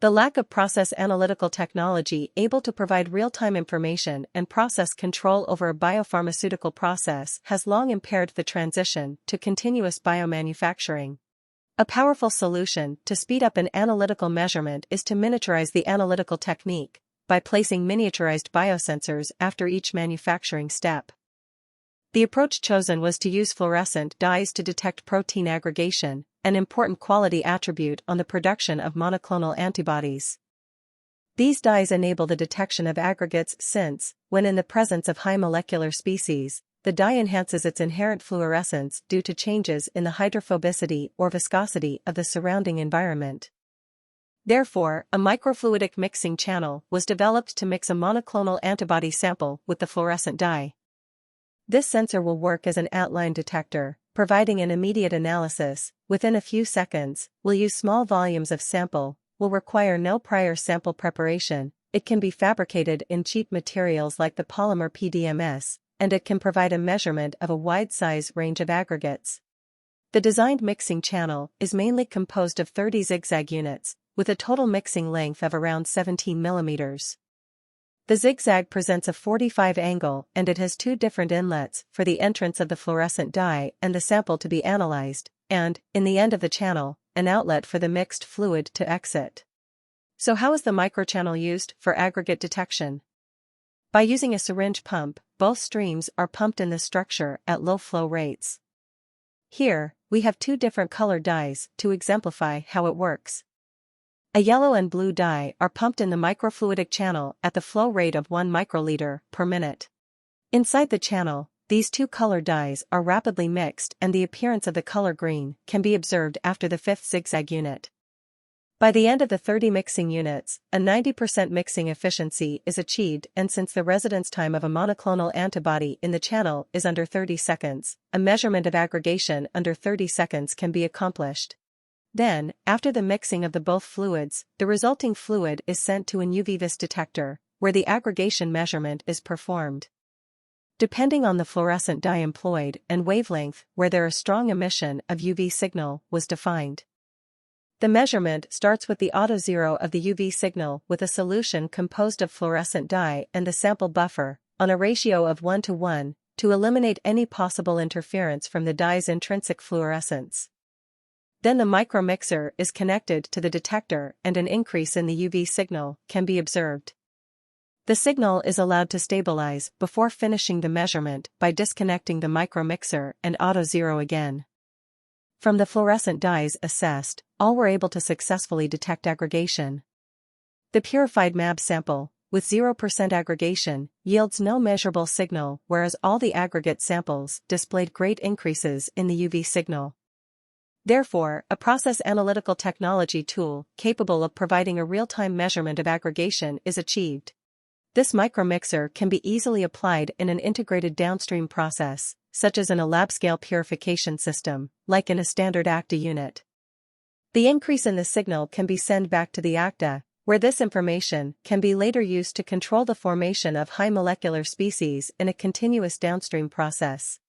The lack of process analytical technology able to provide real-time information and process control over a biopharmaceutical process has long impaired the transition to continuous biomanufacturing. A powerful solution to speed up an analytical measurement is to miniaturize the analytical technique by placing miniaturized biosensors after each manufacturing step. The approach chosen was to use fluorescent dyes to detect protein aggregation, an important quality attribute on the production of monoclonal antibodies. These dyes enable the detection of aggregates since, when in the presence of high molecular species, the dye enhances its inherent fluorescence due to changes in the hydrophobicity or viscosity of the surrounding environment. Therefore, a microfluidic mixing channel was developed to mix a monoclonal antibody sample with the fluorescent dye. This sensor will work as an at-line detector, providing an immediate analysis, within a few seconds, will use small volumes of sample, will require no prior sample preparation, it can be fabricated in cheap materials like the polymer PDMS, and it can provide a measurement of a wide size range of aggregates. The designed mixing channel is mainly composed of 30 zigzag units, with a total mixing length of around 17 millimeters. The zigzag presents a 45 angle and it has two different inlets for the entrance of the fluorescent dye and the sample to be analyzed, and, in the end of the channel, an outlet for the mixed fluid to exit. So how is the microchannel used for aggregate detection? By using a syringe pump, both streams are pumped in the structure at low flow rates. Here, we have two different colored dyes to exemplify how it works. A yellow and blue dye are pumped in the microfluidic channel at the flow rate of 1 microliter per minute. Inside the channel, these two colored dyes are rapidly mixed and the appearance of the color green can be observed after the 5th zigzag unit. By the end of the 30 mixing units, a 90% mixing efficiency is achieved, and since the residence time of a monoclonal antibody in the channel is under 30 seconds, a measurement of aggregation under 30 seconds can be accomplished. Then, after the mixing of the both fluids, the resulting fluid is sent to an UV-vis detector, where the aggregation measurement is performed. Depending on the fluorescent dye employed and wavelength where there is strong emission of UV signal was defined. The measurement starts with the auto-zero of the UV signal with a solution composed of fluorescent dye and the sample buffer, on a ratio of 1:1, to eliminate any possible interference from the dye's intrinsic fluorescence. Then the micromixer is connected to the detector and an increase in the UV signal can be observed. The signal is allowed to stabilize before finishing the measurement by disconnecting the micromixer and auto-zero again. From the fluorescent dyes assessed, all were able to successfully detect aggregation. The purified MAB sample, with 0% aggregation, yields no measurable signal, whereas all the aggregate samples displayed great increases in the UV signal. Therefore, a process analytical technology tool capable of providing a real-time measurement of aggregation is achieved. This micromixer can be easily applied in an integrated downstream process, such as in a lab-scale purification system, like in a standard ACTA unit. The increase in the signal can be sent back to the ACTA, where this information can be later used to control the formation of high molecular species in a continuous downstream process.